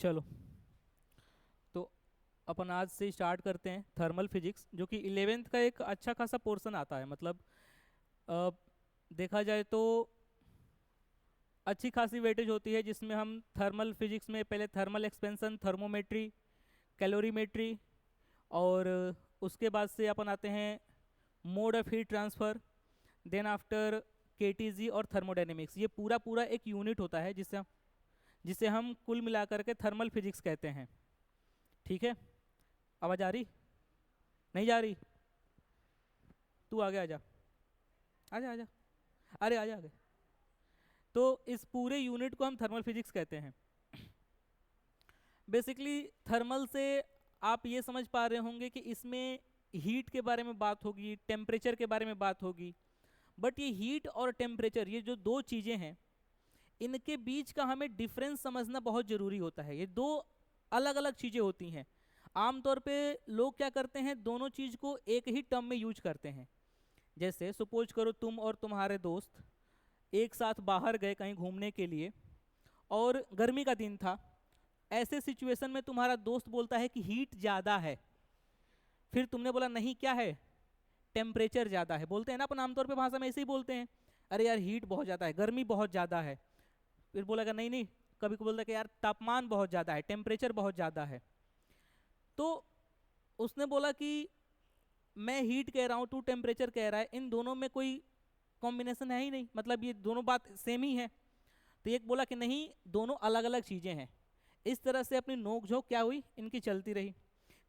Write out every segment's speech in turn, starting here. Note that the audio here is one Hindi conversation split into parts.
चलो, तो अपन आज से स्टार्ट करते हैं थर्मल फिजिक्स, जो कि 11th का एक अच्छा खासा पोर्शन आता है। मतलब अ, देखा जाए तो अच्छी खासी वेटेज होती है, जिसमें हम थर्मल फिजिक्स में पहले थर्मल एक्सपेंशन, थर्मोमेट्री, कैलोरीमेट्री, और उसके बाद से अपन आते हैं mode of heat transfer, then after KTG और थर्मोडायनेमिक्स। ये पूरा पूरा एक यूनिट होता है जिसे हम कुल मिलाकर के थर्मल फिजिक्स कहते हैं। ठीक है, आवाज़ आ रही? नहीं जा रही? तू आगे आजा, आजा आजा, अरे आजा आगे। तो इस पूरे यूनिट को हम थर्मल फिजिक्स कहते हैं। बेसिकली थर्मल से आप ये समझ पा रहे होंगे कि इसमें हीट के बारे में बात होगी, टेम्परेचर के बारे में बात होगी। बट ये हीट और टेम्परेचर, ये जो दो चीज़ें हैं, इनके बीच का हमें डिफरेंस समझना बहुत ज़रूरी होता है। ये दो अलग अलग चीज़ें होती हैं। आमतौर पे लोग क्या करते हैं, दोनों चीज़ को एक ही टर्म में यूज करते हैं। जैसे सपोज करो तुम और तुम्हारे दोस्त एक साथ बाहर गए कहीं घूमने के लिए, और गर्मी का दिन था। ऐसे सिचुएशन में तुम्हारा दोस्त बोलता है कि हीट ज़्यादा है, फिर तुमने बोला नहीं, क्या है, टेम्परेचर ज़्यादा है। बोलते हैं ना अपन आमतौर पे भाषा में ऐसे ही बोलते हैं, अरे यार हीट बहुत ज़्यादा है, गर्मी बहुत ज़्यादा है। फिर बोलेगा नहीं नहीं, कभी को बोलता है कि यार तापमान बहुत ज़्यादा है, टेम्परेचर बहुत ज़्यादा है। तो उसने बोला कि मैं हीट कह रहा हूँ, तू टेम्परेचर कह रहा है, इन दोनों में कोई कॉम्बिनेशन है ही नहीं, मतलब ये दोनों बात सेम ही है। तो एक बोला कि नहीं, दोनों अलग अलग चीज़ें हैं। इस तरह से अपनी नोक झोंक क्या हुई, इनकी चलती रही।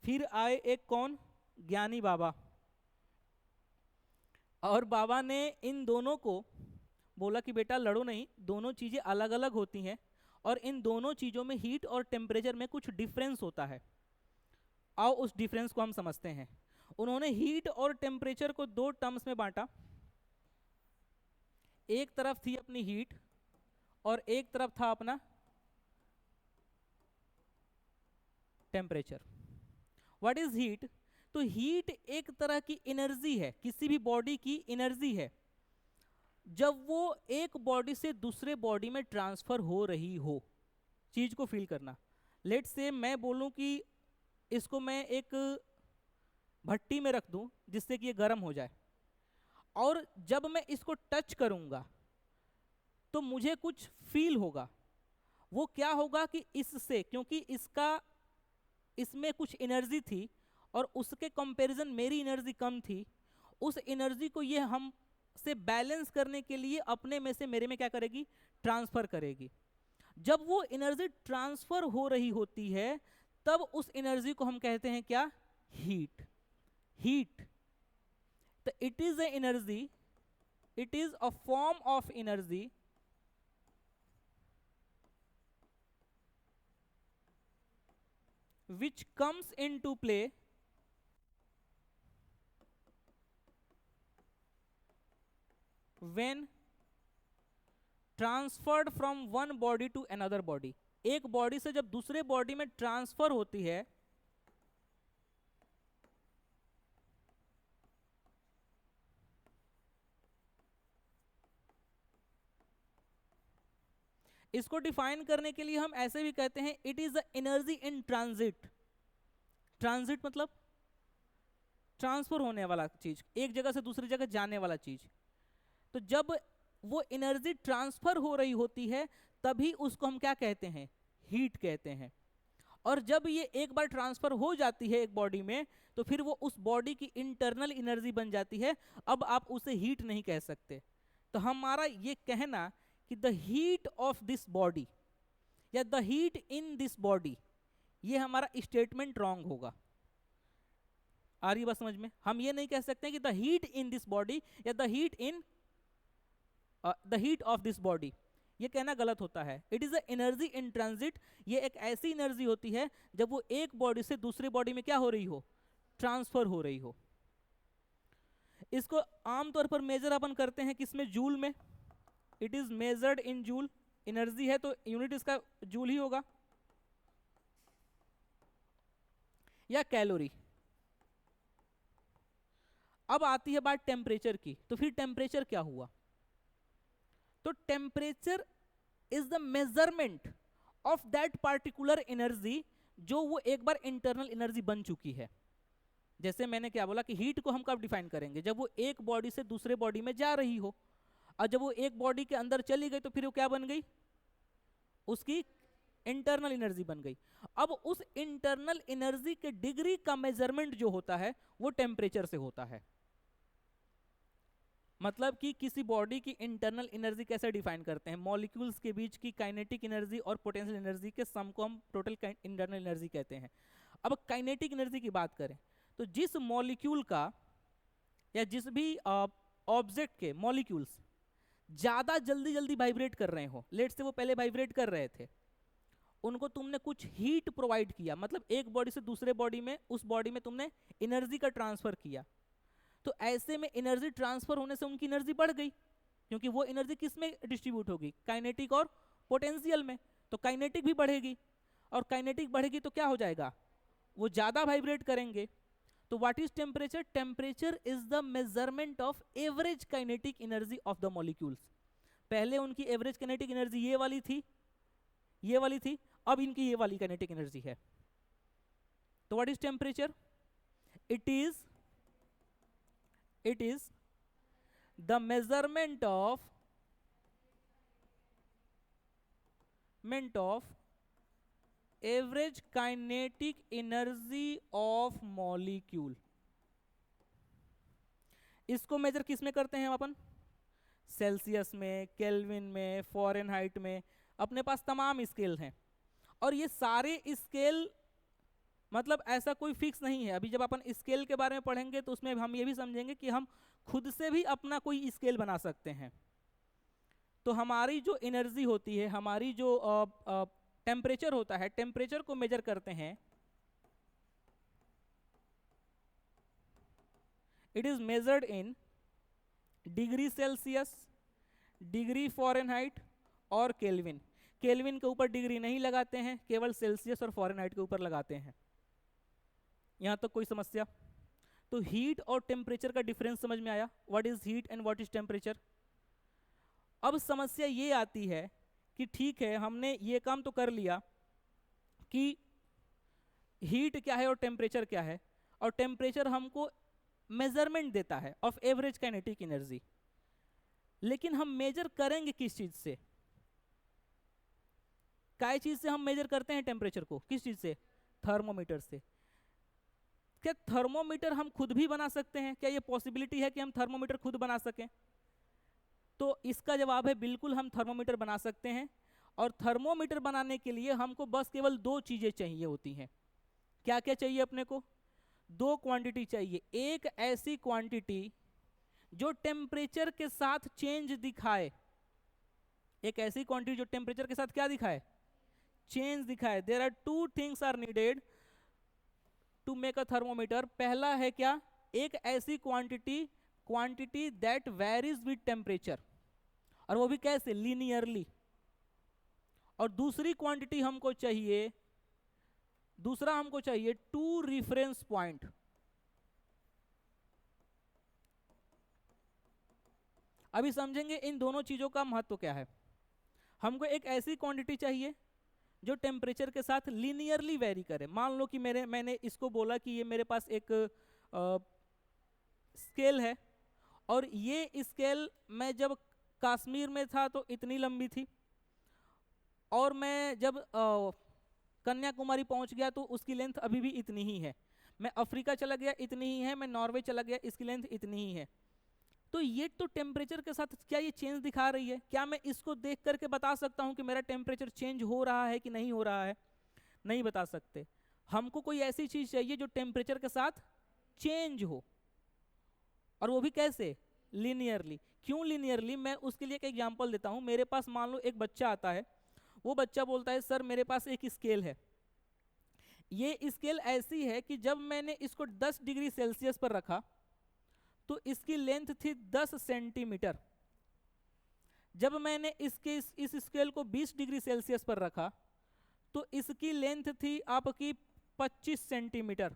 फिर आए एक कौन, ज्ञानी बाबा, और बाबा ने इन दोनों को बोला कि बेटा लड़ो नहीं, दोनों चीज़ें अलग अलग होती हैं, और इन दोनों चीज़ों में हीट और टेम्परेचर में कुछ डिफरेंस होता है। आओ उस डिफरेंस को हम समझते हैं। उन्होंने हीट और टेम्परेचर को दो टर्म्स में बांटा। एक तरफ थी अपनी हीट, और एक तरफ था अपना टेम्परेचर। What is heat? तो हीट एक तरह की एनर्जी है, किसी भी बॉडी की एनर्जी है, जब वो एक बॉडी से दूसरे बॉडी में ट्रांसफर हो रही हो। चीज को फील करना। लेट से मैं बोलूं कि इसको मैं एक भट्टी में रख दूं जिससे कि ये गर्म हो जाए, और जब मैं इसको टच करूंगा तो मुझे कुछ फील होगा। वो क्या होगा कि इससे, क्योंकि इसमें कुछ एनर्जी थी और उसके कंपैरिजन मेरी एनर्जी कम थी, उस एनर्जी को ये हम से बैलेंस करने के लिए अपने में से मेरे में क्या करेगी, ट्रांसफर करेगी। जब वो एनर्जी ट्रांसफर हो रही होती है, तब उस एनर्जी को हम कहते हैं क्या, हीट। हीट, तो it is a energy, it is a form of energy which comes into play when transferred from one body to another body। एक बॉडी से जब दूसरे बॉडी में ट्रांसफर होती है, इसको डिफाइन करने के लिए हम ऐसे भी कहते हैं, it is the energy in transit. Transit मतलब ट्रांसफर होने वाला चीज, एक जगह से दूसरी जगह जाने वाला चीज। तो जब वो एनर्जी ट्रांसफर हो रही होती है, तभी उसको हम क्या कहते हैं, हीट कहते हैं। और जब ये एक बार ट्रांसफर हो जाती है एक बॉडी में, तो फिर वो उस बॉडी की इंटरनल एनर्जी बन जाती है। अब आप उसे हीट नहीं कह सकते। तो हमारा ये कहना कि the heat of this body या the heat in this body, ये हमारा स्टेटमेंट रॉन्ग होगा। आ रही बात समझ में? हम ये नहीं कह सकते कि the heat in this body या the heat in the heat of this body, ये कहना गलत होता है। It is a energy in transit. ये एक ऐसी एनर्जी होती है जब वो एक बॉडी से दूसरी बॉडी में क्या हो रही हो, ट्रांसफर हो रही हो। इसको आमतौर पर मेजर अपन करते हैं किसमें, जूल में। It is measured in joule. Energy है तो यूनिट इसका जूल ही होगा, या कैलोरी। अब आती है बात टेम्परेचर की। तो फिर टेम्परेचर क्या हुआ? तो temperature is the measurement of that particular energy जो वो एक बार इंटरनल एनर्जी बन चुकी है। जैसे मैंने क्या बोला कि हीट को हम कब डिफाइन करेंगे, जब वो एक बॉडी से दूसरे बॉडी में जा रही हो, और जब वो एक बॉडी के अंदर चली गई तो फिर वो क्या बन गई, उसकी इंटरनल एनर्जी बन गई। अब उस इंटरनल एनर्जी के डिग्री का मेजरमेंट जो होता है वो टेम्परेचर से होता है। मतलब कि किसी बॉडी की इंटरनल एनर्जी कैसे डिफाइन करते हैं, मॉलिक्यूल्स के बीच की काइनेटिक एनर्जी और पोटेंशियल एनर्जी के सम को हम टोटल इंटरनल एनर्जी कहते हैं। अब काइनेटिक एनर्जी की बात करें तो जिस मॉलिक्यूल का या जिस भी ऑब्जेक्ट के मॉलिक्यूल्स ज़्यादा जल्दी जल्दी वाइब्रेट कर रहे हो, लेट से वो पहले वाइब्रेट कर रहे थे, उनको तुमने कुछ हीट प्रोवाइड किया, मतलब एक बॉडी से दूसरे बॉडी में, उस बॉडी में तुमने एनर्जी का ट्रांसफर किया, तो ऐसे में एनर्जी ट्रांसफर होने से उनकी एनर्जी बढ़ गई, क्योंकि वो एनर्जी किस में डिस्ट्रीब्यूट होगी, काइनेटिक और पोटेंशियल में, तो काइनेटिक भी बढ़ेगी, और काइनेटिक बढ़ेगी तो क्या हो जाएगा, वो ज़्यादा वाइब्रेट करेंगे। तो what is temperature, temperature is the measurement of average kinetic energy of the molecules. पहले उनकी एवरेज काइनेटिक एनर्जी ये वाली थी, ये वाली थी, अब इनकी ये वाली काइनेटिक एनर्जी है। तो what is temperature, it is the measurement of average kinetic energy of molecule. इसको मेजर किस में करते हैं अपन, सेल्सियस में, केल्विन में, फ़ारेनहाइट में, अपने पास तमाम स्केल हैं, और ये सारे स्केल मतलब ऐसा कोई फिक्स नहीं है। अभी जब अपन स्केल के बारे में पढ़ेंगे तो उसमें हम ये भी समझेंगे कि हम खुद से भी अपना कोई स्केल बना सकते हैं। तो हमारी जो एनर्जी होती है, हमारी जो टेम्परेचर होता है, टेम्परेचर को मेजर करते हैं, it is measured in degree Celsius, degree Fahrenheit और केल्विन। केल्विन के ऊपर डिग्री नहीं लगाते हैं, केवल सेल्सियस और फ़ारेनहाइट के ऊपर लगाते हैं। यहां तक कोई समस्या? तो हीट और टेम्परेचर का डिफरेंस समझ में आया, what is heat and what is temperature. अब समस्या ये आती है कि ठीक है, हमने ये काम तो कर लिया कि हीट क्या है और टेम्परेचर क्या है, और टेम्परेचर हमको मेजरमेंट देता है ऑफ एवरेज काइनेटिक एनर्जी, लेकिन हम मेजर करेंगे किस चीज से, काय चीज से हम मेजर करते हैं टेम्परेचर को, किस चीज से, थर्मोमीटर से। क्या थर्मोमीटर हम खुद भी बना सकते हैं, क्या ये पॉसिबिलिटी है कि हम थर्मोमीटर खुद बना सकें? तो इसका जवाब है बिल्कुल, हम थर्मोमीटर बना सकते हैं, और थर्मोमीटर बनाने के लिए हमको बस केवल दो चीजें चाहिए होती हैं। क्या क्या चाहिए अपने को, दो क्वांटिटी चाहिए। एक ऐसी क्वांटिटी जो टेम्परेचर के साथ चेंज दिखाए, एक ऐसी क्वांटिटी जो टेम्परेचर के साथ क्या दिखाए, चेंज दिखाए। There are two things are needed to make a thermometer. पहला है क्या, एक ऐसी quantity that varies with temperature, और वो भी कैसे, लीनियरली। और दूसरी क्वांटिटी हमको चाहिए, दूसरा हमको चाहिए टू रिफरेंस पॉइंट। अभी समझेंगे इन दोनों चीजों का महत्व क्या है। हमको एक ऐसी क्वांटिटी चाहिए जो टेम्परेचर के साथ लीनियरली वेरी करे। मान लो कि मैंने इसको बोला कि ये मेरे पास एक स्केल है, और ये स्केल मैं जब कश्मीर में था तो इतनी लंबी थी, और मैं जब कन्याकुमारी पहुंच गया तो उसकी लेंथ अभी भी इतनी ही है। मैं अफ्रीका चला गया, इतनी ही है। मैं नॉर्वे चला गया, इसकी लेंथ इतनी ही है। तो ये तो टेम्परेचर के साथ क्या ये चेंज दिखा रही है? क्या मैं इसको देख करके बता सकता हूं कि मेरा टेम्परेचर चेंज हो रहा है कि नहीं हो रहा है? नहीं बता सकते। हमको कोई ऐसी चीज चाहिए जो टेम्परेचर के साथ चेंज हो, और वो भी कैसे, लीनियरली। क्यों लीनियरली? मैं उसके लिए एक एग्जांपल देता हूं। मेरे पास मान लो एक बच्चा आता है, वो बच्चा बोलता है सर मेरे पास एक स्केल है, ये स्केल ऐसी है कि जब मैंने इसको 10 डिग्री सेल्सियस पर रखा तो इसकी लेंथ थी 10 सेंटीमीटर। जब मैंने इस स्केल को 20 डिग्री सेल्सियस पर रखा तो इसकी लेंथ थी आपकी 25 सेंटीमीटर।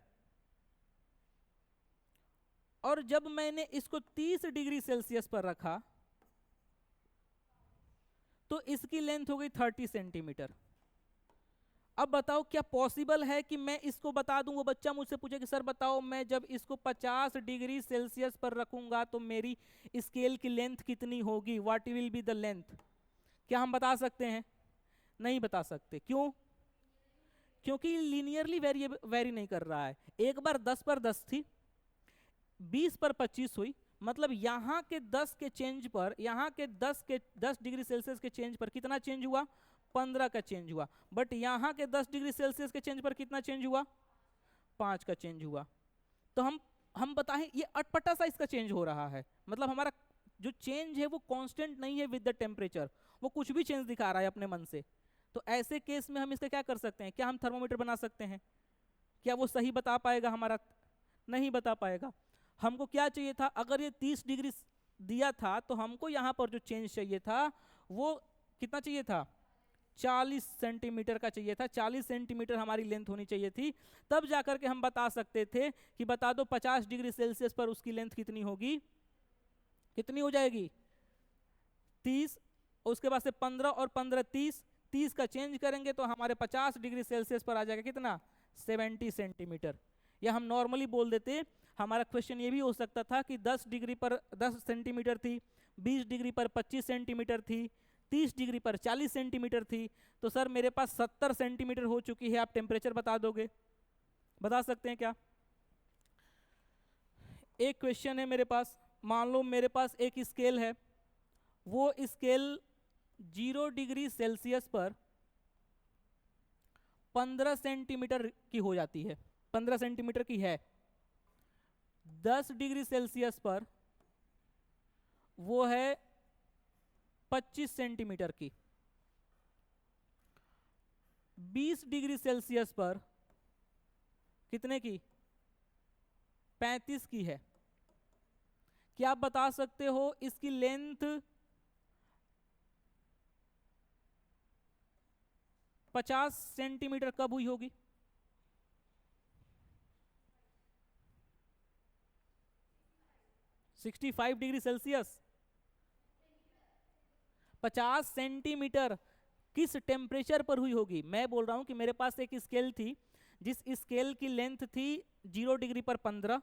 और जब मैंने इसको 30 डिग्री सेल्सियस पर रखा तो इसकी लेंथ हो गई 30 सेंटीमीटर। अब बताओ क्या पॉसिबल है कि मैं इसको बता दूं, वो बच्चा मुझसे पूछे कि सर बताओ मैं जब इसको 50 डिग्री सेल्सियस पर रखूंगा तो मेरी स्केल की लेंथ कितनी होगी, what will be the length? क्या हम बता सकते हैं? नहीं बता सकते। क्यों? क्योंकि लीनियरली वेरी नहीं कर रहा है। एक बार 10 पर 10 थी, 20 पर 25 हुई, मतलब यहाँ के 10 के चेंज पर, यहाँ के 10 डिग्री सेल्सियस के चेंज पर कितना चेंज हुआ? 15 का चेंज हुआ। बट यहाँ के 10 डिग्री सेल्सियस के चेंज पर कितना चेंज हुआ? 5 का चेंज हुआ। तो हम बताएं ये अटपटा सा इसका चेंज हो रहा है, मतलब हमारा जो चेंज है वो कांस्टेंट नहीं है विद द टेम्परेचर, वो कुछ भी चेंज दिखा रहा है अपने मन से। तो ऐसे केस में हम इसका क्या कर सकते हैं? क्या हम थर्मोमीटर बना सकते हैं? क्या वो सही बता पाएगा हमारा? नहीं बता पाएगा। हमको क्या चाहिए था? अगर ये 30 डिग्री दिया था तो हमको यहाँ पर जो चेंज चाहिए था वो कितना चाहिए था? 40 सेंटीमीटर का चाहिए था। 40 सेंटीमीटर हमारी लेंथ होनी चाहिए थी, तब जाकर के हम बता सकते थे कि बता दो 50 डिग्री सेल्सियस पर उसकी लेंथ कितनी होगी। कितनी हो जाएगी? 30। उसके बाद से 15 और 15 30, 30 का चेंज करेंगे तो हमारे 50 डिग्री सेल्सियस पर आ जाएगा कितना? 70 सेंटीमीटर। या हम नॉर्मली बोल देते, हमारा क्वेश्चन ये भी हो सकता था कि 10 डिग्री पर 10 सेंटीमीटर थी, 20 डिग्री पर 25 सेंटीमीटर थी, 30 डिग्री पर 40 सेंटीमीटर थी, तो सर मेरे पास 70 सेंटीमीटर हो चुकी है, आप टेम्परेचर बता दोगे? बता सकते हैं क्या? एक क्वेश्चन है मेरे पास, मान लो मेरे पास एक स्केल है, वो स्केल 0 डिग्री सेल्सियस पर 15 सेंटीमीटर की हो जाती है, 15 सेंटीमीटर की है। 10 डिग्री सेल्सियस पर वो है 25 सेंटीमीटर की। 20 डिग्री सेल्सियस पर कितने की? 35 की है। क्या आप बता सकते हो इसकी लेंथ 50 सेंटीमीटर कब हुई होगी? Sixty 65 degree Celsius. 50 सेंटीमीटर किस टेम्परेचर पर हुई होगी? मैं बोल रहा हूं कि मेरे पास एक स्केल थी, जिस स्केल की लेंथ थी 0 डिग्री पर 15,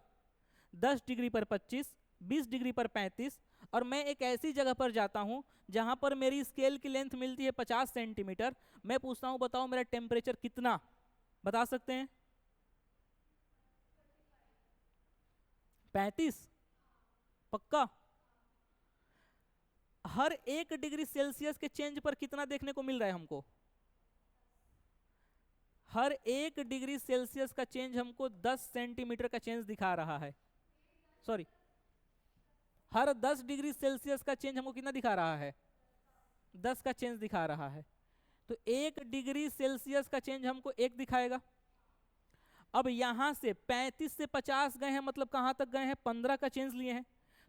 10 डिग्री पर 25, 20 डिग्री पर 35, और मैं एक ऐसी जगह पर जाता हूं जहां पर मेरी स्केल की लेंथ मिलती है 50 सेंटीमीटर। मैं पूछता हूं बताओ मेरा टेम्परेचर कितना? बता सकते हैं? 35? पक्का? हर 1 डिग्री सेल्सियस के चेंज पर कितना देखने को मिल रहा है हमको? हर 1 डिग्री सेल्सियस का चेंज हमको 10 सेंटीमीटर का चेंज दिखा रहा है। सॉरी, हर 10 डिग्री सेल्सियस का चेंज हमको कितना दिखा रहा है? 10 का चेंज दिखा रहा है। तो 1 डिग्री सेल्सियस का चेंज हमको 1 दिखाएगा। अब यहां से 35 से 50 गए हैं, मतलब कहां तक गए हैं? 15 का चेंज लिए हैं,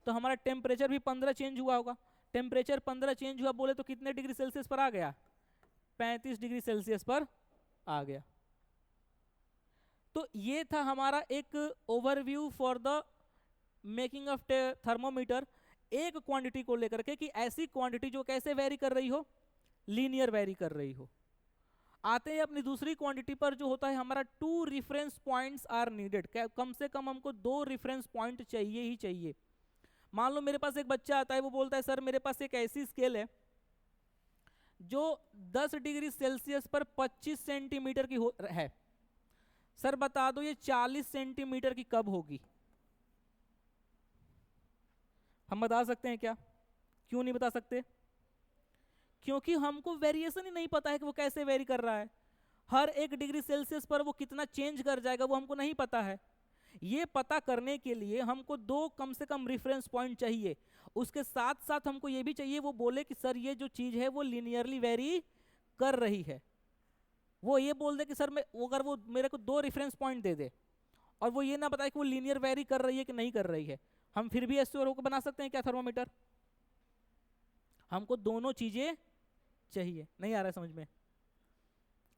तो हमारा टेम्परेचर भी 15 चेंज हुआ होगा। टेम्परेचर 15 चेंज हुआ बोले तो कितने डिग्री सेल्सियस पर आ गया? 35 डिग्री सेल्सियस पर आ गया। तो ये था हमारा एक overview for the making of thermometer, एक क्वांटिटी को लेकर के कि ऐसी क्वांटिटी जो कैसे वेरी कर रही हो? लीनियर वेरी कर रही हो। आते हैं अपनी दूसरी क्वांटिटी पर, जो होता है हमारा 2 रेफरेंस पॉइंट्स आर नीडेड। कम से कम हमको 2 रेफरेंस पॉइंट चाहिए ही चाहिए। मान लो मेरे पास एक बच्चा आता है, वो बोलता है सर मेरे पास एक ऐसी स्केल है जो 10 डिग्री सेल्सियस पर 25 सेंटीमीटर की है, सर बता दो ये 40 सेंटीमीटर की कब होगी? हम बता सकते हैं क्या? क्यों नहीं बता सकते? क्योंकि हमको वेरिएशन ही नहीं पता है कि वो कैसे वेरी कर रहा है। हर 1 डिग्री सेल्सियस पर वो कितना चेंज कर जाएगा वो हमको नहीं पता है। ये पता करने के लिए हमको 2 कम से कम रेफरेंस पॉइंट चाहिए। उसके साथ साथ हमको ये भी चाहिए वो बोले कि सर ये जो चीज है वो लीनियरली वेरी कर रही है। वो ये बोल दे कि सर मैं, अगर वो मेरे को 2 रेफरेंस पॉइंट दे दे और वो ये ना बताए कि वो लीनियर वेरी कर रही है कि नहीं कर रही है, हम फिर भी एश्योर होकर बना सकते हैं क्या थर्मोमीटर? हमको दोनों चीजें चाहिए। नहीं आ रहा है समझ में?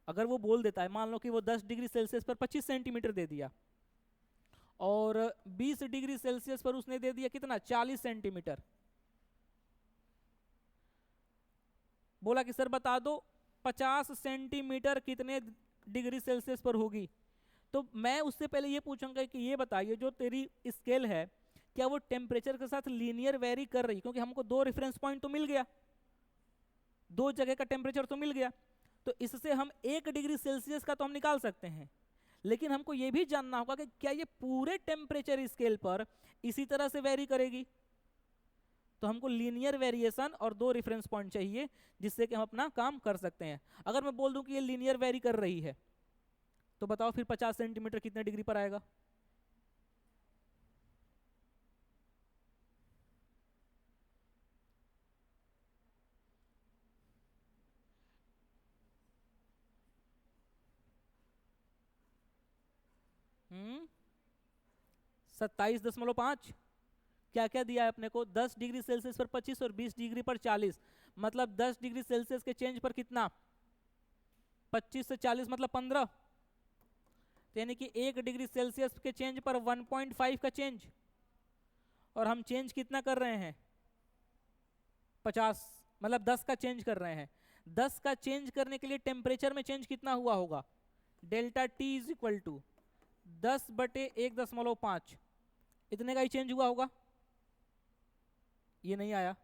अगर वो बोल देता है, मान लो कि वो 10 डिग्री सेल्सियस पर 25 सेंटीमीटर दे दिया और 20 डिग्री सेल्सियस पर उसने दे दिया कितना? 40 सेंटीमीटर। बोला कि सर बता दो 50 सेंटीमीटर कितने डिग्री सेल्सियस पर होगी। तो मैं उससे पहले ये पूछूंगा कि ये बताइए जो तेरी स्केल है क्या वो टेम्परेचर के साथ लीनियर वेरी कर रही, क्योंकि हमको दो रेफरेंस पॉइंट तो मिल गया, दो जगह का टेम्परेचर तो मिल गया, तो इससे हम 1 डिग्री सेल्सियस का तो हम निकाल सकते हैं, लेकिन हमको ये भी जानना होगा कि क्या ये पूरे टेम्परेचर स्केल पर इसी तरह से वेरी करेगी। तो हमको लीनियर वेरिएशन और दो रेफरेंस पॉइंट चाहिए जिससे कि हम अपना काम कर सकते हैं। अगर मैं बोल दूं कि ये लीनियर वेरी कर रही है तो बताओ फिर 50 सेंटीमीटर कितने डिग्री पर आएगा? हम्म 27.5। क्या क्या दिया है अपने को? 10 डिग्री सेल्सियस पर 25 और 20 डिग्री पर 40, मतलब 10 डिग्री सेल्सियस के चेंज पर कितना? 25 से 40 मतलब 15, तो यानी कि 1 डिग्री सेल्सियस के चेंज पर 1.5 का चेंज, और हम चेंज कितना कर रहे हैं? 50, मतलब 10 का चेंज कर रहे हैं। 10 का चेंज करने के लिए टेम्परेचर में चेंज कितना हुआ होगा? Delta T is equal to 10/1.5, इतने का ही चेंज हुआ होगा। ये नहीं आया,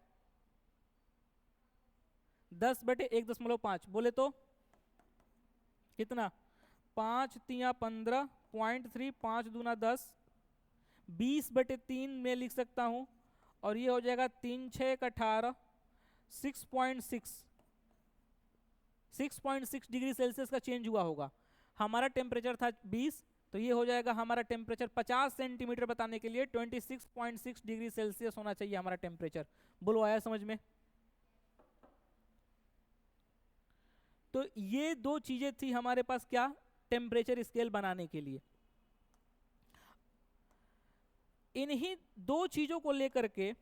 10/1.5 बोले तो कितना? 5×3 = 15, 5 दूना 10, 20/3 में लिख सकता हूं, और ये हो जाएगा 3×6 = 18, 6.6 डिग्री सेल्सियस का चेंज हुआ होगा। हमारा टेम्परेचर था 20, तो ये हो जाएगा हमारा टेम्परेचर 50 सेंटीमीटर बताने के लिए 26.6 डिग्री सेल्सियस होना चाहिए हमारा टेम्परेचर। बोलो आया समझ में? तो ये दो चीजें थी हमारे पास क्या, टेम्परेचर स्केल बनाने के लिए। इन्हीं दो चीजों को लेकर के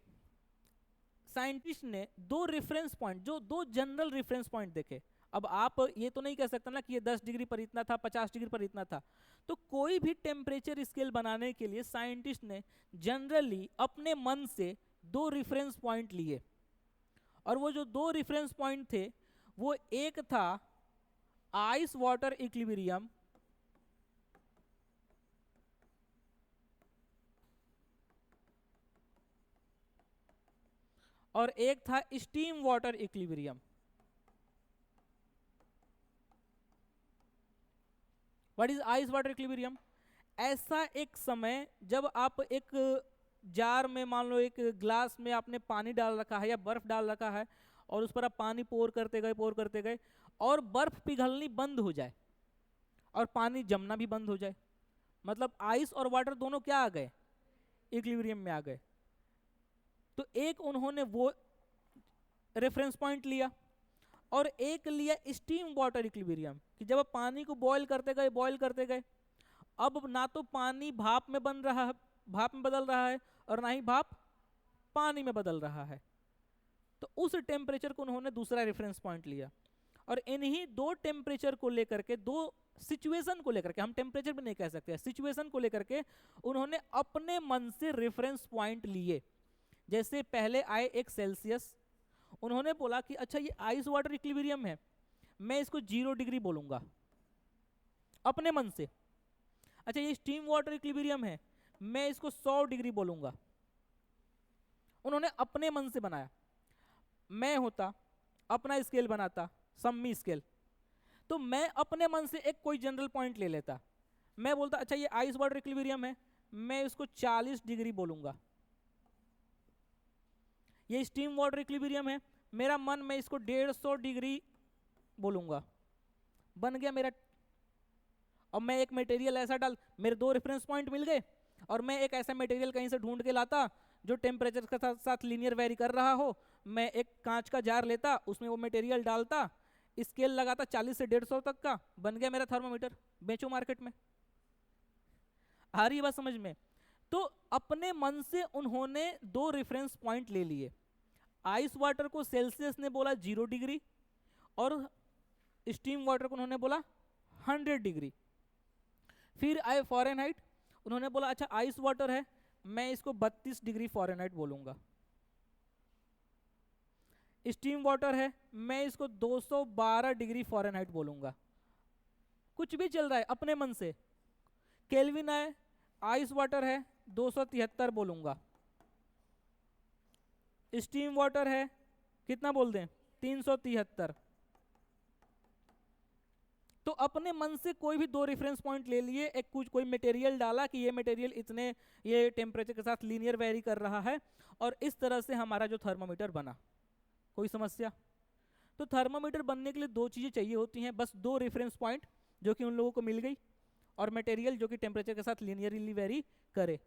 साइंटिस्ट ने दो रेफरेंस पॉइंट, जो दो जनरल रेफरेंस पॉइंट देखे। अब आप ये तो नहीं कह सकते ना कि ये 10 डिग्री पर इतना था, 50 डिग्री पर इतना था। तो कोई भी टेम्परेचर स्केल बनाने के लिए साइंटिस्ट ने जनरली अपने मन से दो रेफरेंस पॉइंट लिए, और वो जो दो रेफरेंस पॉइंट थे वो एक था आइस वाटर इक्विलिब्रियम, और एक था steam water equilibrium. What is ice water equilibrium? ऐसा एक समय जब आप एक जार में, मान लो एक ग्लास में आपने पानी डाल रखा है या बर्फ डाल रखा है, और उस पर आप पानी पोर करते गए और बर्फ पिघलनी बंद हो जाए और पानी जमना भी बंद हो जाए, मतलब आइस और वाटर दोनों क्या आ गए? इक्विलिब्रियम में आ गए। तो एक उन्होंने वो रेफरेंस पॉइंट लिया, और एक लिया स्टीम वाटर इक्विलिब्रियम, कि जब आप पानी को बॉईल करते गए, अब ना तो पानी भाप में बन रहा है, भाप में बदल रहा है, और ना ही भाप पानी में बदल रहा है। तो उस टेम्परेचर को उन्होंने दूसरा रेफरेंस पॉइंट लिया, और इन्हीं दो टेम्परेचर को लेकर के, दो सिचुएशन को लेकर के, हम टेम्परेचर भी नहीं कह सकते, सिचुएशन को लेकर के उन्होंने अपने मन से रेफरेंस पॉइंट लिए। जैसे पहले आए एक सेल्सियस, उन्होंने बोला कि अच्छा ये आइस वाटर इक्विलिब्रियम है, मैं इसको 0 डिग्री बोलूंगा अपने मन से। अच्छा ये स्टीम वाटर इक्विलिब्रियम है, मैं इसको 100 डिग्री बोलूंगा। उन्होंने अपने मन से बनाया। मैं होता अपना स्केल बनाता, सम्मी स्केल, तो मैं अपने मन से एक कोई जनरल पॉइंट ले लेता। मैं बोलता अच्छा ये आइस वाटर इक्विलिब्रियम है, मैं इसको 40 डिग्री बोलूंगा। ये स्टीम वाटर इक्विलिब्रियम है, मेरा मन, मैं इसको 150 डिग्री बोलूंगा। बन गया मेरा। अब मैं एक मटेरियल ऐसा डाल, मेरे दो रेफरेंस पॉइंट मिल गए, और मैं एक ऐसा मटेरियल कहीं से ढूंढ के लाता जो टेम्परेचर के साथ साथ लीनियर वेरी कर रहा हो। मैं एक कांच का जार लेता, उसमें वो मटेरियल डालता, स्केल लगाता 40 से 150 तक का, बन गया मेरा थर्मोमीटर, बेचो मार्केट में। आ रही बात समझ में? तो अपने मन से उन्होंने दो रेफरेंस पॉइंट ले लिए। आइस वाटर को सेल्सियस ने बोला 0 डिग्री, और स्टीम वाटर को उन्होंने बोला 100 डिग्री। फिर आए फॉरेनहाइट, उन्होंने बोला अच्छा आइस वाटर है, मैं इसको 32 डिग्री फॉरेनहाइट बोलूंगा। स्टीम वाटर है, मैं इसको 212 डिग्री फॉरेनहाइट बोलूंगा। कुछ भी चल रहा है अपने मन से। केल्विन है, आइस वाटर है 273 बोलूंगा, स्टीम वाटर है कितना बोल दें 373। तो अपने मन से कोई भी दो रेफरेंस पॉइंट ले लिए, एक कुछ कोई मटेरियल डाला कि ये मटेरियल इतने ये टेम्परेचर के साथ लीनियर वेरी कर रहा है, और इस तरह से हमारा जो थर्मामीटर बना। कोई समस्या? तो थर्मामीटर बनने के लिए दो चीज़ें चाहिए होती हैं, बस दो रेफरेंस पॉइंट जो कि उन लोगों को मिल गई, और मटेरियल जो कि टेम्परेचर के साथ लीनियरली वेरी करे।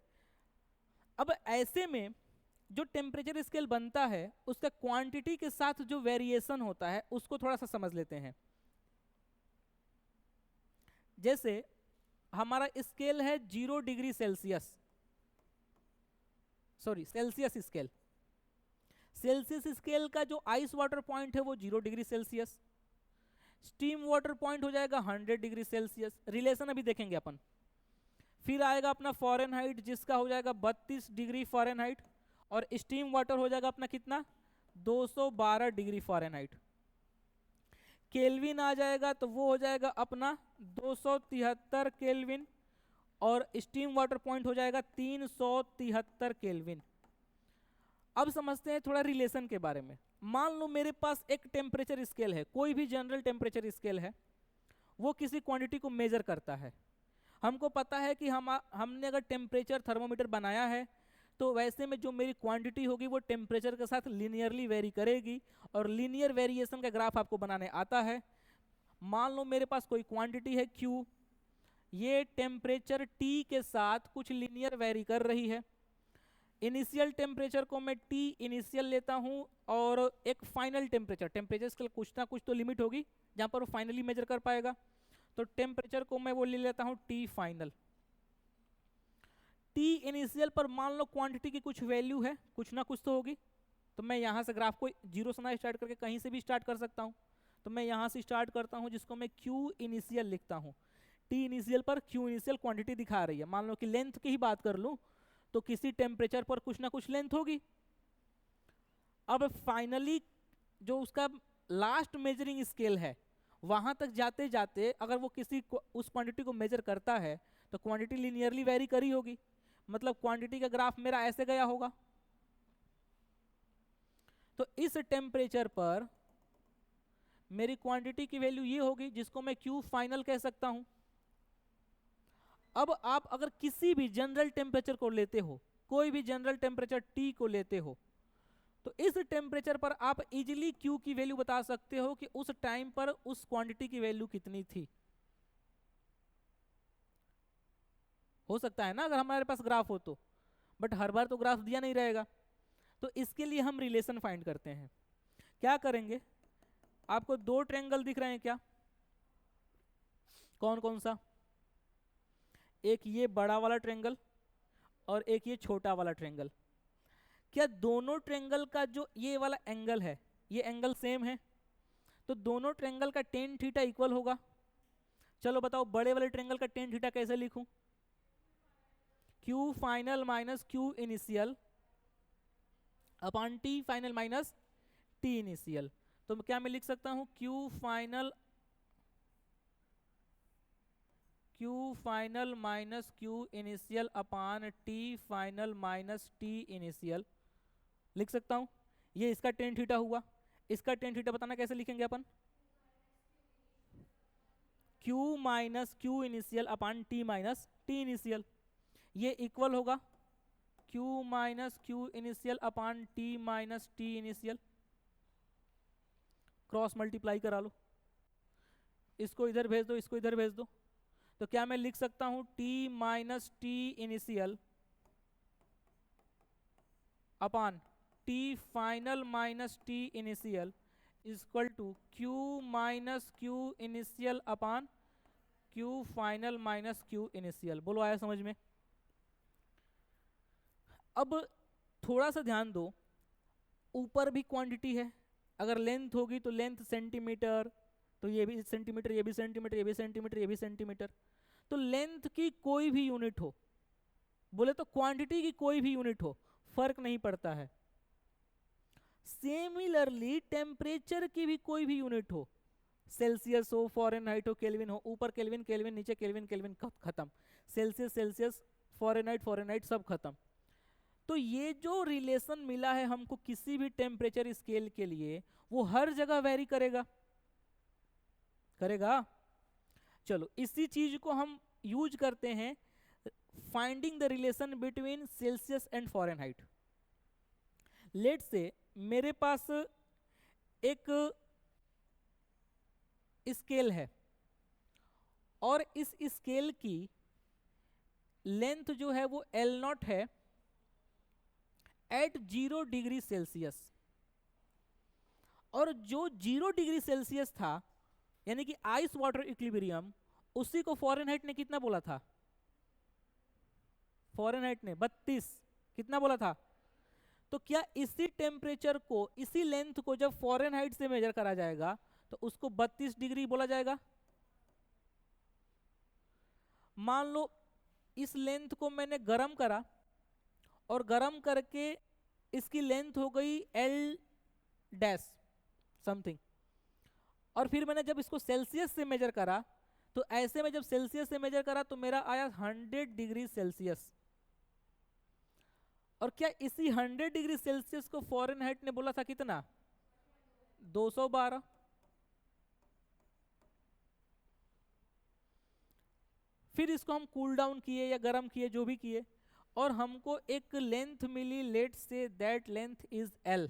अब ऐसे में जो टेम्परेचर स्केल बनता है उसका क्वांटिटी के साथ जो वेरिएशन होता है उसको थोड़ा सा समझ लेते हैं। जैसे हमारा स्केल है 0 degree Celsius, sorry Celsius scale. Celsius scale का जो आइस वाटर पॉइंट है वो 0 degree Celsius, steam water point हो जाएगा 100 डिग्री सेल्सियस। रिलेशन अभी देखेंगे अपन। फिर आएगा अपना फ़ारेनहाइट जिसका हो जाएगा 32 डिग्री फ़ारेनहाइट, और स्टीम वाटर हो जाएगा अपना कितना 212 डिग्री फ़ारेनहाइट। केल्विन आ जाएगा तो वो हो जाएगा अपना 273 केल्विन, और स्टीम वाटर पॉइंट हो जाएगा 373 केल्विन। अब समझते हैं थोड़ा रिलेशन के बारे में। मान लो मेरे पास एक टेम्परेचर स्केल है, कोई भी जनरल टेम्परेचर स्केल है, वो किसी क्वांटिटी को मेजर करता है। हमको पता है कि हमने अगर टेम्परेचर थर्मोमीटर बनाया है तो वैसे में जो मेरी क्वांटिटी होगी वो टेम्परेचर के साथ लीनियरली वेरी करेगी, और लीनियर वेरिएशन का ग्राफ आपको बनाने आता है। मान लो मेरे पास कोई क्वांटिटी है Q, ये टेम्परेचर T के साथ कुछ लीनियर वेरी कर रही है। इनिशियल टेम्परेचर को मैं T इनिशियल लेता हूँ, और एक फाइनल टेम्परेचर के कुछ ना कुछ तो लिमिट होगी जहाँ पर वो फाइनली मेजर कर पाएगा, तो टेम्परेचर को मैं वो ले लेता हूँ T फाइनल। T इनिशियल पर मान लो क्वांटिटी की कुछ वैल्यू है, कुछ ना कुछ तो होगी, तो मैं यहाँ से ग्राफ को जीरो से ना स्टार्ट करके कहीं से भी स्टार्ट कर सकता हूँ। तो मैं यहाँ से स्टार्ट करता हूँ जिसको मैं Q इनिशियल लिखता हूँ। T इनिशियल पर Q इनिशियल क्वांटिटी दिखा रही है। मान लो कि लेंथ की ही बात कर लूँ तो किसी टेम्परेचर पर कुछ ना कुछ लेंथ होगी। अब फाइनली जो उसका लास्ट मेजरिंग स्केल है वहाँ तक जाते जाते अगर वो किसी उस क्वांटिटी को मेजर करता है तो क्वांटिटी लीनियरली वेरी करी होगी, मतलब क्वांटिटी का ग्राफ मेरा ऐसे गया होगा। तो इस टेम्परेचर पर मेरी क्वांटिटी की वैल्यू ये होगी जिसको मैं Q फाइनल कह सकता हूं। अब आप अगर किसी भी जनरल टेम्परेचर को लेते हो, कोई भी जनरल टेम्परेचर T को लेते हो, तो इस टेम्परेचर पर आप इजीली Q की वैल्यू बता सकते हो कि उस टाइम पर उस क्वांटिटी की वैल्यू कितनी थी। हो सकता है ना अगर हमारे पास ग्राफ हो तो, बट हर बार तो ग्राफ दिया नहीं रहेगा। तो इसके लिए हम रिलेशन फाइंड करते हैं। क्या करेंगे, आपको दो ट्रायंगल दिख रहे हैं क्या? कौन कौन सा? एक ये बड़ा वाला ट्रायंगल और एक ये छोटा वाला ट्रायंगल। क्या दोनों ट्रायंगल का जो ये वाला एंगल है ये एंगल सेम है? तो दोनों ट्रायंगल का टेन थीटा इक्वल होगा। चलो बताओ बड़े वाले ट्रायंगल का टेन थीटा कैसे लिखूं? Q final minus Q initial upon T final minus T initial. तो क्या मैं लिख सकता हूं Q final minus Q initial upon T final minus T initial लिख सकता हूं। ये इसका टेन थीटा हुआ। इसका टेन थीटा बताना कैसे लिखेंगे अपन? Q minus Q initial upon T minus T initial. ये इक्वल होगा Q minus Q initial upon T minus T initial. Cross multiply करा लो, इसको इधर भेज दो, इसको इधर भेज दो। तो क्या मैं लिख सकता हूं T minus T initial upon T final minus T initial equal to Q minus Q initial upon Q final minus Q initial. बोलो आया समझ में? अब थोड़ा सा ध्यान दो, ऊपर भी क्वांटिटी है, अगर लेंथ होगी तो लेंथ सेंटीमीटर, तो ये भी सेंटीमीटर, ये भी सेंटीमीटर, ये भी सेंटीमीटर, ये भी सेंटीमीटर। तो लेंथ की कोई भी यूनिट हो, बोले तो क्वांटिटी की कोई भी यूनिट हो, फर्क नहीं पड़ता है। सिमिलरली टेम्परेचर की भी कोई भी यूनिट हो, सेल्सियस हो, फॉरेनहाइट हो, केल्विन हो, ऊपर केल्विन केल्विन, नीचे केल्विन केल्विन, खत्म। सेल्सियस सेल्सियस, फॉरेनहाइट फॉरेनहाइट, सब खत्म। तो ये जो रिलेशन मिला है हमको किसी भी टेम्परेचर स्केल के लिए, वो हर जगह वेरी करेगा, करेगा। चलो इसी चीज को हम यूज करते हैं finding the relation between Celsius and Fahrenheit. Let say मेरे पास एक स्केल है और इस स्केल की लेंथ जो है वो L0 है एट 0 डिग्री सेल्सियस, और जो 0 डिग्री सेल्सियस था यानी कि आइस वाटर इक्विलिब्रियम, उसी को फॉरेनहाइट ने कितना बोला था? फॉरेनहाइट ने 32 कितना बोला था? तो क्या इसी टेम्परेचर को, इसी लेंथ को जब फॉरेनहाइट से मेजर करा जाएगा तो उसको 32 डिग्री बोला जाएगा? मान लो इस लेंथ को मैंने गरम करा और गरम करके इसकी लेंथ हो गई L डैश समथिंग, और फिर मैंने जब इसको सेल्सियस से मेजर करा तो ऐसे में जब सेल्सियस से मेजर करा तो मेरा आया 100 डिग्री सेल्सियस। और क्या इसी 100 डिग्री सेल्सियस को फॉरेनहाइट ने बोला था कितना? 212। फिर इसको हम कूल डाउन किए या गर्म किए, जो भी किए, और हमको एक लेंथ मिली, let say that length is L।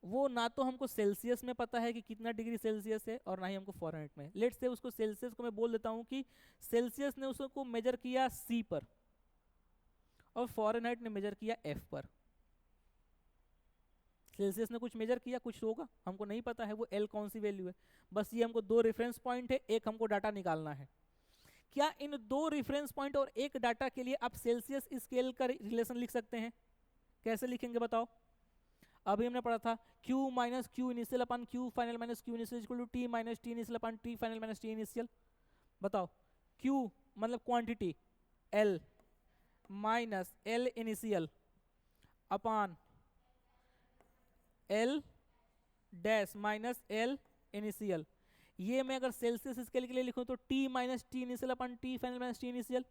वो ना तो हमको सेल्सियस में पता है कि कितना डिग्री सेल्सियस है और ना ही हमको फॉरेनहाइट में। लेट से उसको सेल्सियस को मैं बोल देता हूं कि सेल्सियस ने उसको मेजर किया C पर और फॉरेनहाइट ने मेजर किया F पर। सेल्सियस ने कुछ मेजर किया, कुछ होगा, हमको नहीं पता है वो L कौन सी वैल्यू है। बस ये हमको 2 रेफरेंस पॉइंट है, एक हमको डाटा निकालना है। क्या इन 2 रेफरेंस पॉइंट और एक डाटा के लिए आप सेल्सियस स्केल का रिलेशन लिख सकते हैं? कैसे लिखेंगे बताओ? अभी हमने पढ़ा था Q minus Q initial upon Q final minus Q initial equal to T minus T initial upon T final minus T initial. बताओ, Q मतलब quantity, L minus L initial upon L dash minus L initial. ये मैं अगर सेल्सियस स्केल के लिए लिखूं तो T minus T initial upon T final minus T initial.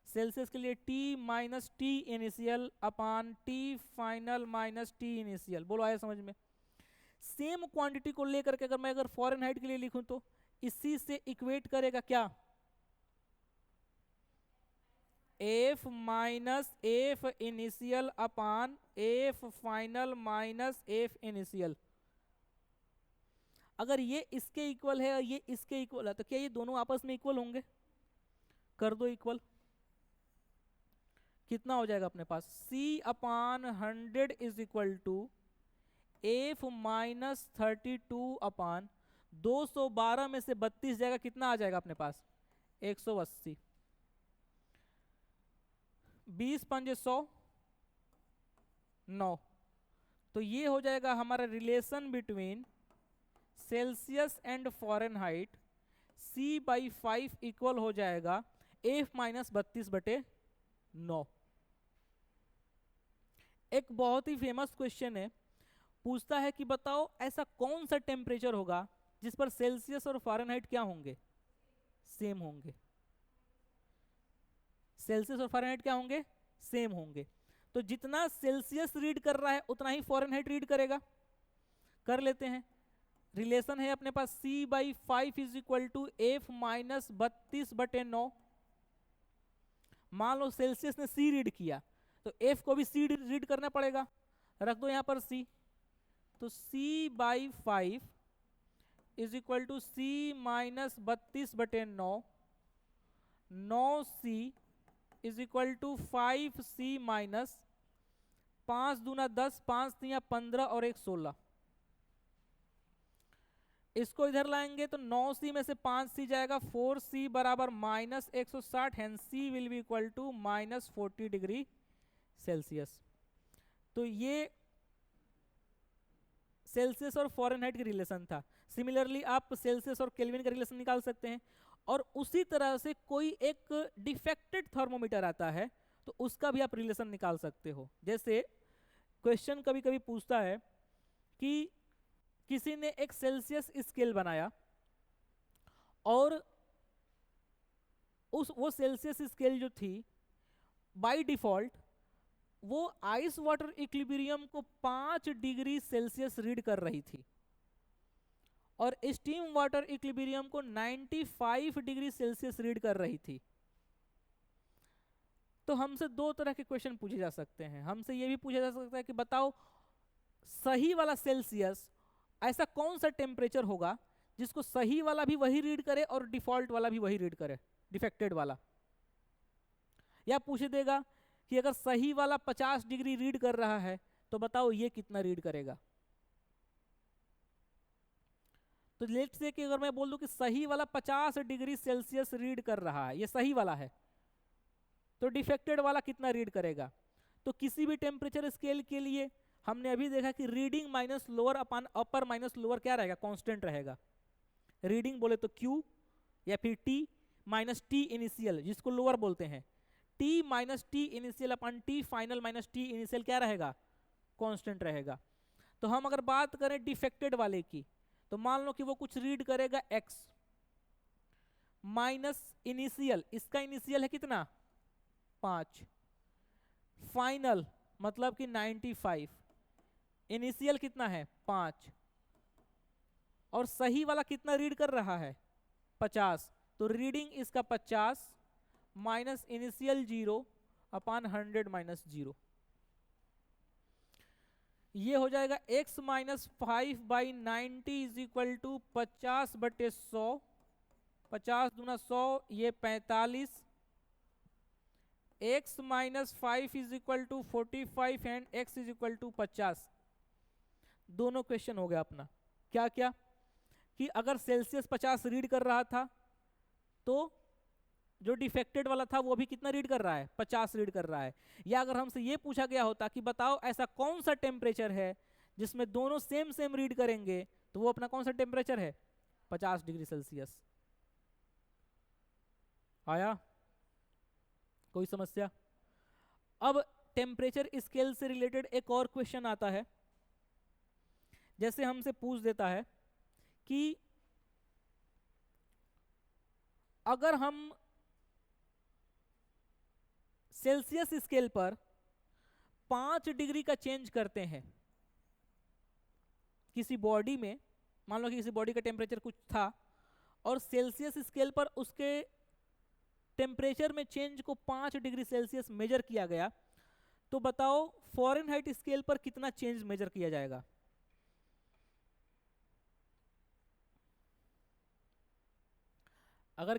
Celsius के लिए T माइनस T इनिशियल अपान T final minus T initial. बोलो आया समझ में? सेम क्वांटिटी को लेकर के अगर मैं फॉरेनहाइट के लिए लिखूं तो इसी से इक्वेट करेगा क्या? F माइनस F इनिशियल अपान F final minus F initial. अगर ये इसके इक्वल है और ये इसके इक्वल है तो क्या ये दोनों आपस में इक्वल होंगे? कर दो इक्वल। कितना हो जाएगा अपने पास? C upon 100 is equal to F minus 32 upon 212 में से 32 जाएगा, कितना आ जाएगा अपने पास? 180। 20 पंजे 100, 9। तो ये हो जाएगा हमारा relation between Celsius and Fahrenheit. C/5 equal हो जाएगा F माइनस 32/9। एक बहुत ही फेमस क्वेश्चन है, पूछता है कि बताओ ऐसा कौन सा टेम्परेचर होगा जिस पर सेल्सियस और फॉरेनहाइट क्या होंगे? सेम होंगे। सेल्सियस और फॉरेनहाइट क्या होंगे? सेम होंगे। तो जितना सेल्सियस रीड कर रहा है उतना ही फॉरेनहाइट रीड करेगा। कर लेते हैं। रिलेशन है अपने पास C/5 is equal to F minus 32/9। मान लो सेल्सियस ने C रीड किया तो F को भी C रीड करना पड़ेगा। रख दो यहां पर C। तो C/5 is equal to C minus 32/9। 9C is equal to 5C minus 5 दूना 10, 5 तिया 15 और 1 16। इसको इधर लाएंगे तो 9C में से 5C जाएगा, 4C बराबर minus 160, hence C will be equal to minus 40 degree Celsius. तो ये सेल्सियस और फॉरेनहाइट की रिलेशन था। सिमिलरली आप सेल्सियस और केल्विन का रिलेशन निकाल सकते हैं। और उसी तरह से कोई एक डिफेक्टेड थर्मोमीटर आता है तो उसका भी आप रिलेशन निकाल सकते हो। जैसे क्वेश्चन कभी कभी पूछता है कि किसी ने एक सेल्सियस स्केल बनाया और वो सेल्सियस स्केल जो थी बाय डिफॉल्ट वो आइस वाटर इक्विलिब्रियम को 5 डिग्री सेल्सियस रीड कर रही थी और स्टीम वाटर इक्विलिब्रियम को 95 डिग्री सेल्सियस रीड कर रही थी। तो हमसे दो तरह के क्वेश्चन पूछे जा सकते हैं। हमसे ये भी पूछा जा सकता है कि बताओ सही वाला सेल्सियस ऐसा कौन सा टेम्परेचर होगा जिसको सही वाला भी वही रीड करे और डिफॉल्ट वाला भी वही रीड करे, डिफेक्टेड वाला। या पूछ देगा कि अगर सही वाला 50 डिग्री रीड कर रहा है तो बताओ ये कितना रीड करेगा। तो लेट्स से कि अगर मैं बोल दूं कि सही वाला 50 डिग्री सेल्सियस रीड कर रहा है, ये सही वाला है, तो डिफेक्टेड वाला कितना रीड करेगा। तो किसी भी टेम्परेचर स्केल के लिए हमने अभी देखा कि रीडिंग माइनस लोअर अपॉन अपर माइनस लोअर क्या रहेगा, कांस्टेंट रहेगा। रीडिंग बोले तो Q या फिर T माइनस T इनिशियल जिसको लोअर बोलते हैं, T minus T initial upon T final minus T initial क्या रहेगा, कांस्टेंट रहेगा। तो हम अगर बात करें डिफेक्टेड वाले की तो मान लो कि वो कुछ रीड करेगा X माइनस इनिशियल, इसका इनिशियल है कितना 5, फाइनल मतलब कि 95, इनिशियल कितना है 5 और सही वाला कितना रीड कर रहा है 50। तो रीडिंग इसका 50 माइनस इनिशियल 0 अपॉन 100 माइनस 0, ये हो जाएगा x minus 5/90 is equal to 50/100, 50 दूना 100 ये 45, x minus 5 is equal to 45 and x is equal to 50। दोनों क्वेश्चन हो गया अपना। क्या क्या कि अगर सेल्सियस 50 रीड कर रहा था तो जो डिफेक्टेड वाला था वो भी कितना रीड कर रहा है 50 रीड कर रहा है। या अगर हमसे ये पूछा गया होता कि बताओ ऐसा कौन सा टेम्परेचर है जिसमें दोनों सेम सेम रीड करेंगे, तो वो अपना कौन सा टेम्परेचर है 50 डिग्री सेल्सियस। आया कोई समस्या। अब टेम्परेचर स्केल से रिलेटेड एक और क्वेश्चन आता है, जैसे हमसे पूछ देता है कि अगर हम सेल्सियस स्केल पर 5 डिग्री का चेंज करते हैं किसी बॉडी में, मान लो कि किसी बॉडी का टेम्परेचर कुछ था और सेल्सियस स्केल पर उसके टेम्परेचर में चेंज को 5 डिग्री सेल्सियस मेजर किया गया, तो बताओ फ़ारेनहाइट स्केल पर कितना चेंज मेजर किया जाएगा। अगर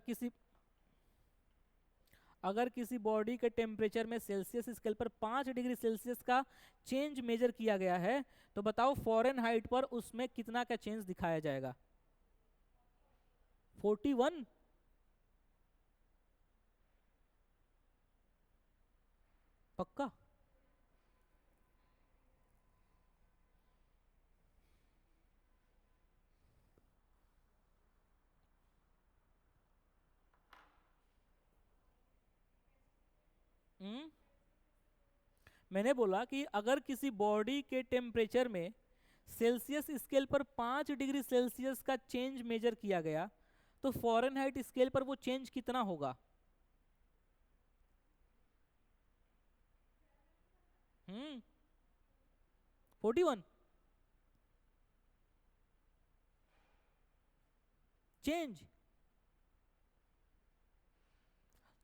किसी बॉडी के टेम्परेचर में सेल्सियस स्केल पर 5 डिग्री सेल्सियस का चेंज मेजर किया गया है, तो बताओ फ़ारेनहाइट पर उसमें कितना का चेंज दिखाया जाएगा 41। पक्का। मैंने बोला कि अगर किसी बॉडी के टेम्परेचर में सेल्सियस स्केल पर 5 डिग्री सेल्सियस का चेंज मेजर किया गया, तो फ़ारेनहाइट स्केल पर वो चेंज कितना होगा। 41 चेंज।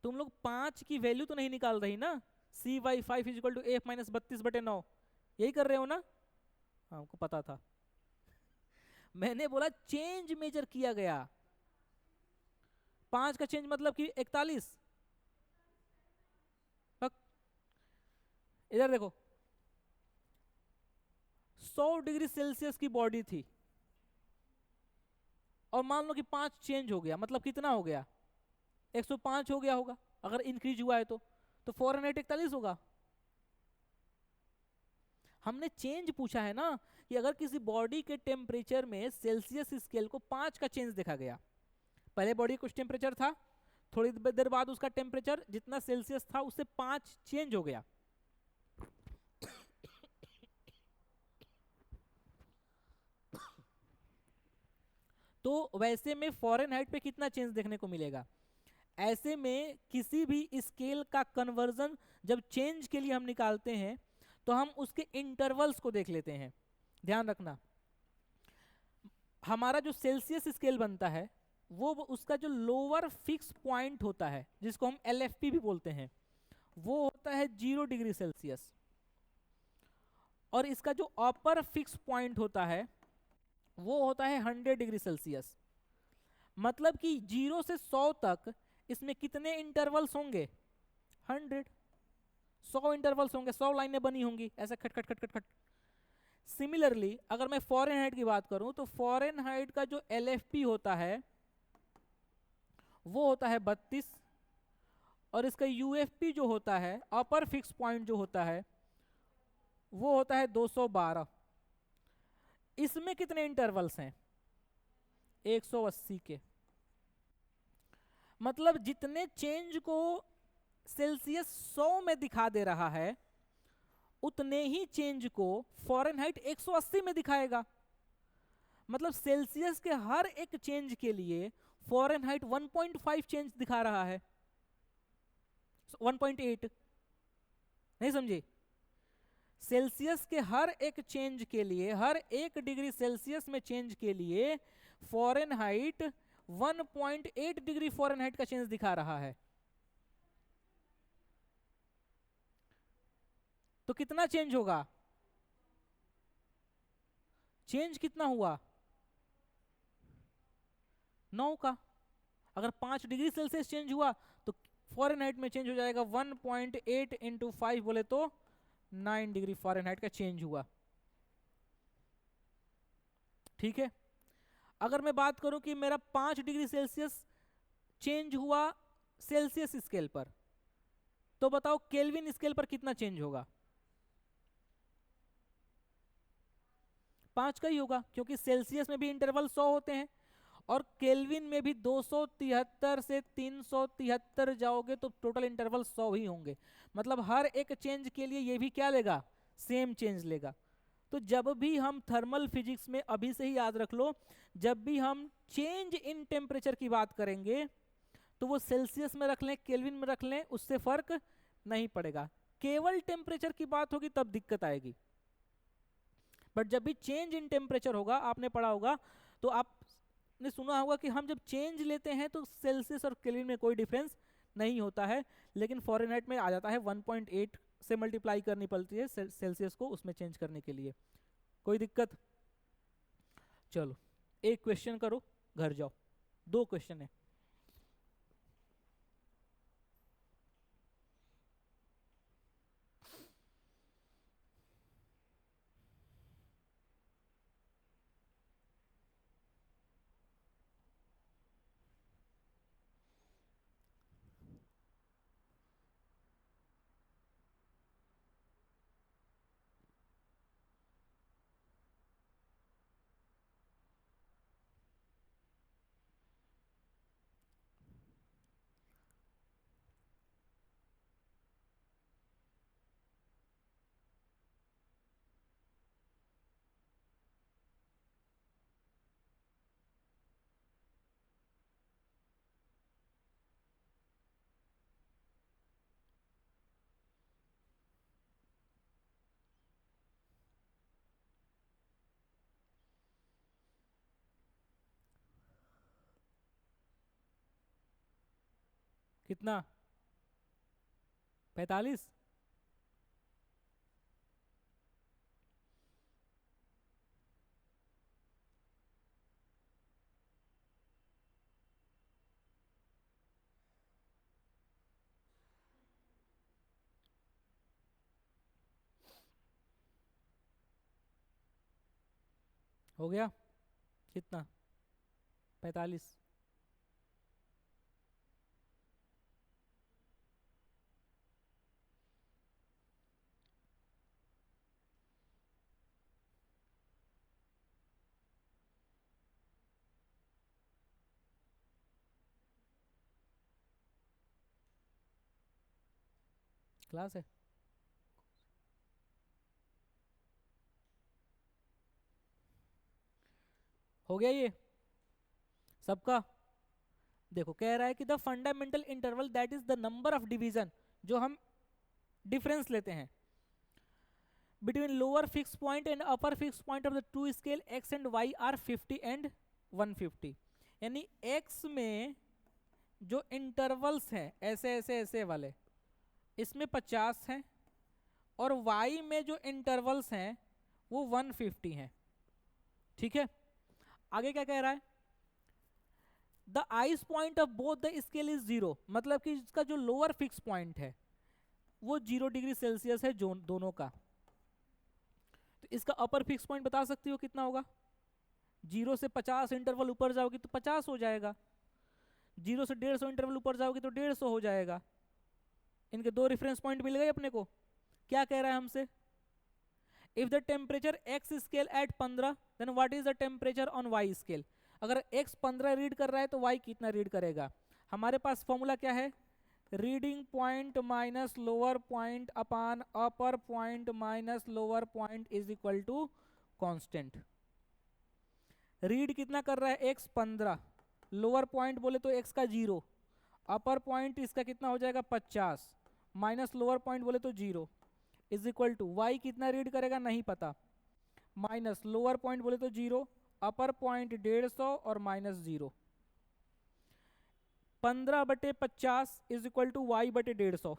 तुम लोग 5 की वैल्यू तो नहीं निकाल रही ना, C/5 is equal to F minus 32/9, यही कर रहे हो ना। हाँ, हमको पता था। मैंने बोला चेंज मेजर किया गया, 5 का चेंज मतलब कि 41। इधर देखो 100 डिग्री सेल्सियस की बॉडी थी और मान लो कि 5 चेंज हो गया, मतलब कितना हो गया 105 हो गया होगा अगर इंक्रीज हुआ है तो फ़ारेनहाइट 41 होगा। हमने चेंज पूछा है ना कि अगर किसी बॉडी के टेम्परेचर में सेल्सियस स्केल को 5 का चेंज देखा गया, पहले बॉडी कुछ टेम्परेचर था, थोड़ी देर बाद उसका टेम्परेचर जितना सेल्सियस था उससे 5 चेंज हो गया, तो वैसे में फ़ारेनहाइट पे कितना चेंज देखने को मिलेगा? ऐसे में किसी भी स्केल का कन्वर्जन जब चेंज के लिए हम निकालते हैं तो हम उसके इंटरवल्स को देख लेते हैं। ध्यान रखना, हमारा जो सेल्सियस स्केल बनता है वो उसका जो लोअर फिक्स पॉइंट होता है जिसको हम LFP भी बोलते हैं वो होता है 0 डिग्री सेल्सियस, और इसका जो अपर फिक्स पॉइंट होता है वो होता है 100 डिग्री सेल्सियस। मतलब कि 0 से 100 तक इसमें कितने इंटरवल्स होंगे? 100। 100 इंटरवल्स होंगे, 100 लाइनें बनी होंगी ऐसा खट खट खट खट खट। सिमिलरली अगर मैं फ़ारेनहाइट की बात करूं तो फ़ारेनहाइट का जो LFP होता है वो होता है 32, और इसका UFP जो होता है अपर फिक्स पॉइंट जो होता है वो होता है 212। इसमें कितने इंटरवल्स हैं? 180 के। मतलब जितने चेंज को सेल्सियस 100 में दिखा दे रहा है उतने ही चेंज को फ़ारेनहाइट 180 में दिखाएगा। मतलब सेल्सियस के हर एक चेंज के लिए फ़ारेनहाइट 1.5 चेंज दिखा रहा है, 1.8। नहीं समझे? सेल्सियस के हर एक चेंज के लिए, हर 1 डिग्री सेल्सियस में चेंज के लिए फ़ारेनहाइट 1.8 डिग्री फ़ारेनहाइट का चेंज दिखा रहा है। तो कितना चेंज होगा? चेंज कितना हुआ? 9 का। अगर 5 डिग्री सेल्सियस चेंज हुआ तो फ़ारेनहाइट में चेंज हो जाएगा 1.8 इंटू 5 बोले तो 9 डिग्री फ़ारेनहाइट का चेंज हुआ। ठीक है, अगर मैं बात करूं कि मेरा 5 डिग्री सेल्सियस चेंज हुआ सेल्सियस स्केल पर, तो बताओ केल्विन स्केल पर कितना चेंज होगा? 5 का ही होगा, क्योंकि सेल्सियस में भी इंटरवल 100 होते हैं और केल्विन में भी 273 से 373 जाओगे तो टोटल इंटरवल 100 ही होंगे। मतलब हर एक चेंज के लिए ये भी क्या लेगा? सेम चेंज लेगा। तो जब भी हम थर्मल फिजिक्स में, अभी से ही याद रख लो, जब भी हम चेंज इन टेम्परेचर की बात करेंगे तो वो सेल्सियस में रख लें, केल्विन में रख लें, उससे फर्क नहीं पड़ेगा। केवल टेम्परेचर की बात होगी तब दिक्कत आएगी। बट जब भी चेंज इन टेम्परेचर होगा, आपने पढ़ा होगा, तो आपने सुना होगा कि हम जब चेंज लेते हैं तो सेल्सियस और केल्विन में कोई डिफरेंस नहीं होता है, लेकिन फ़ारेनहाइट में आ जाता है 1.8 से मल्टीप्लाई करनी पड़ती है सेल्सियस को उसमें चेंज करने के लिए। कोई दिक्कत? चलो एक क्वेश्चन करो, घर जाओ। 2 क्वेश्चन है। कितना? 45? हो गया? कितना? 45? क्लास है? हो गया ये? सबका? देखो कह रहा है कि the fundamental interval that is the number of division, जो हम डिफरेंस लेते हैं between lower fixed point and upper fixed point of the two scale x and y are 50 and 150। यानी x में जो इंटरवल्स हैं ऐसे ऐसे ऐसे वाले, इसमें 50 हैं, और y में जो इंटरवल्स हैं वो 150 हैं। ठीक है, आगे क्या कह रहा है? The ice point of both the scale is 0, मतलब कि इसका जो लोअर फिक्स पॉइंट है वो 0 डिग्री सेल्सियस है दोनों का। तो इसका अपर फिक्स पॉइंट बता सकती हो कितना होगा? 0 से 50 इंटरवल ऊपर जाओगी तो 50 हो जाएगा, 0 से 150 इंटरवल ऊपर जाओगी तो 150 हो जाएगा। इनके दो रेफरेंस पॉइंट मिल गए अपने को। क्या कह रहा है हमसे? If the temperature X scale at 15 then what is the temperature on Y scale. अगर x 15 रीड कर रहा है तो y कितना रीड करेगा? हमारे पास फॉर्मूला क्या है? Reading point minus lower point upon upper point minus lower point is equal to constant. Read कितना कर रहा है? x 15, लोअर पॉइंट बोले तो x का 0, अपर पॉइंट इसका कितना हो जाएगा 50, माइनस लोअर पॉइंट बोले तो 0 इज इक्वल टू y कितना रीड करेगा नहीं पता, माइनस लोअर पॉइंट बोले तो 0, अपर पॉइंट 150 और minus 0। 15/50 is equal to Y बटे 150।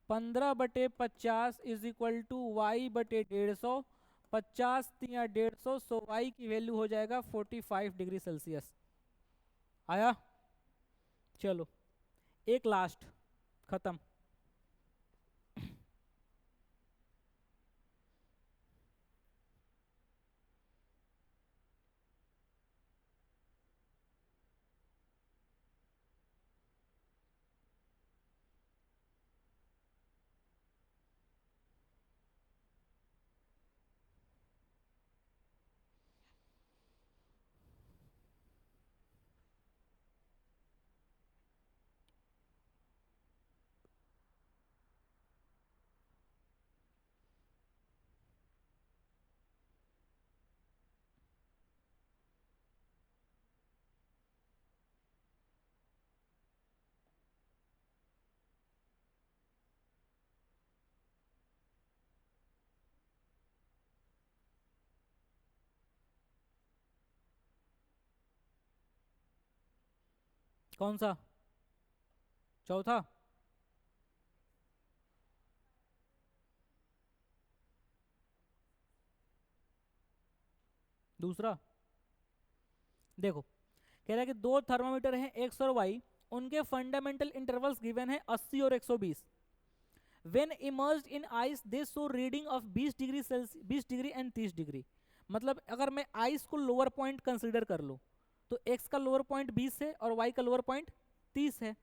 15/50 इज इक्वल टू वाई बटे 150। 50 या 150, सो वाई की वैल्यू हो जाएगा 45 डिग्री सेल्सियस। आया? चलो एक लास्ट, खत्म। कौन सा? चौथा? दूसरा? देखो कह रहा है कि दो थर्मामीटर हैं एक्स और वाई, उनके फंडामेंटल इंटरवल्स गिवन है 80 और 120। When emerged in ice they show reading of 20 degree Celsius, 20 degree and 30 degree. मतलब अगर मैं आइस को लोअर पॉइंट कंसीडर कर लूँ तो x का लोअर पॉइंट 20 है और y का लोअर पॉइंट 30 है।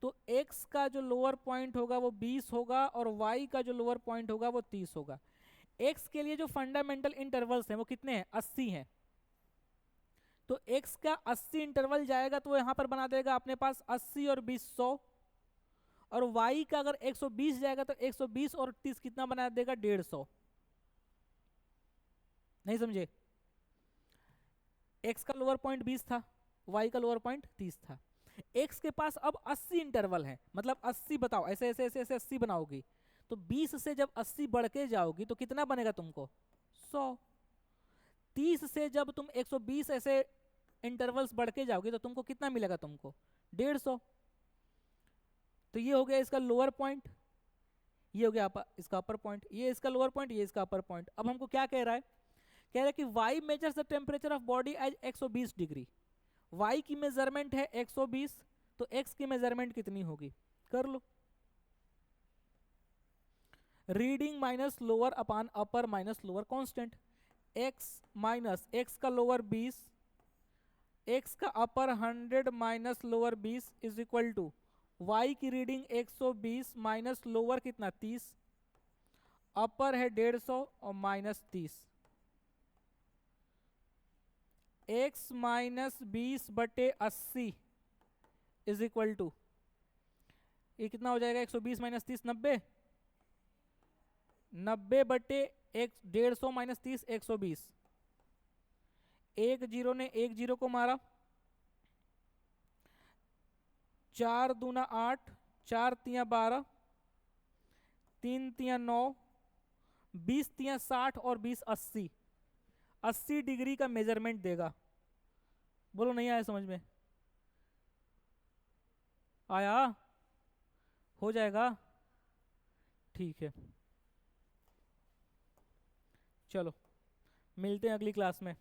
तो x का जो लोअर पॉइंट होगा वो 20 होगा और y का जो लोअर पॉइंट होगा वो 30 होगा। x के लिए जो फंडामेंटल इंटरवल्स हैं वो कितने हैं? 80 हैं। तो x का 80 इंटरवल जाएगा तो यहां पर बना देगा अपने पास 80 और 20 100, और y का अगर 120 जाएगा तो 120 और 30 कितना बना देगा? 150। नहीं समझे? x का लोअर पॉइंट 20 था, y का लोअर पॉइंट 30 था। x के पास अब 80 इंटरवल है, मतलब 80 बताओ, ऐसे ऐसे ऐसे ऐसे 80 बनाओगी तो 20 से जब 80 बढ़ के जाओगी तो कितना बनेगा तुमको? 100। 30 से जब तुम 120 ऐसे इंटरवल्स बढ़ के जाओगे तो तुमको कितना मिलेगा? तुमको 150। तो ये हो गया इसका लोअर पॉइंट, ये हो गया इसका अपर पॉइंट, ये इसका लोअर पॉइंट, ये इसका अपर पॉइंट। अब हमको क्या कह रहा है? कह रहा है कि y measures the temperature of body as 120 degree. y की मेजरमेंट है 120, तो x की मेजरमेंट कितनी होगी? कर लो। Reading minus lower upon upper minus lower constant. x minus x का लोअर 20, x का upper 100 minus lower 20 is equal to y की रीडिंग 120 माइनस लोअर कितना 30, अपर है 150 और माइनस 30। x माइनस 20/80 इज इक्वल टू, ये कितना हो जाएगा? 120 माइनस 30 90, 90/150 माइनस 30 120। एक जीरो ने एक जीरो को मारा, 4 दूना 8, 4 तिया 12, 3 तिया 9, 20 तिया 60 और 20 80, 80 डिग्री का मेजरमेंट देगा। बोलो नहीं आया समझ में? आया? हो जाएगा? ठीक है, चलो मिलते हैं अगली क्लास में।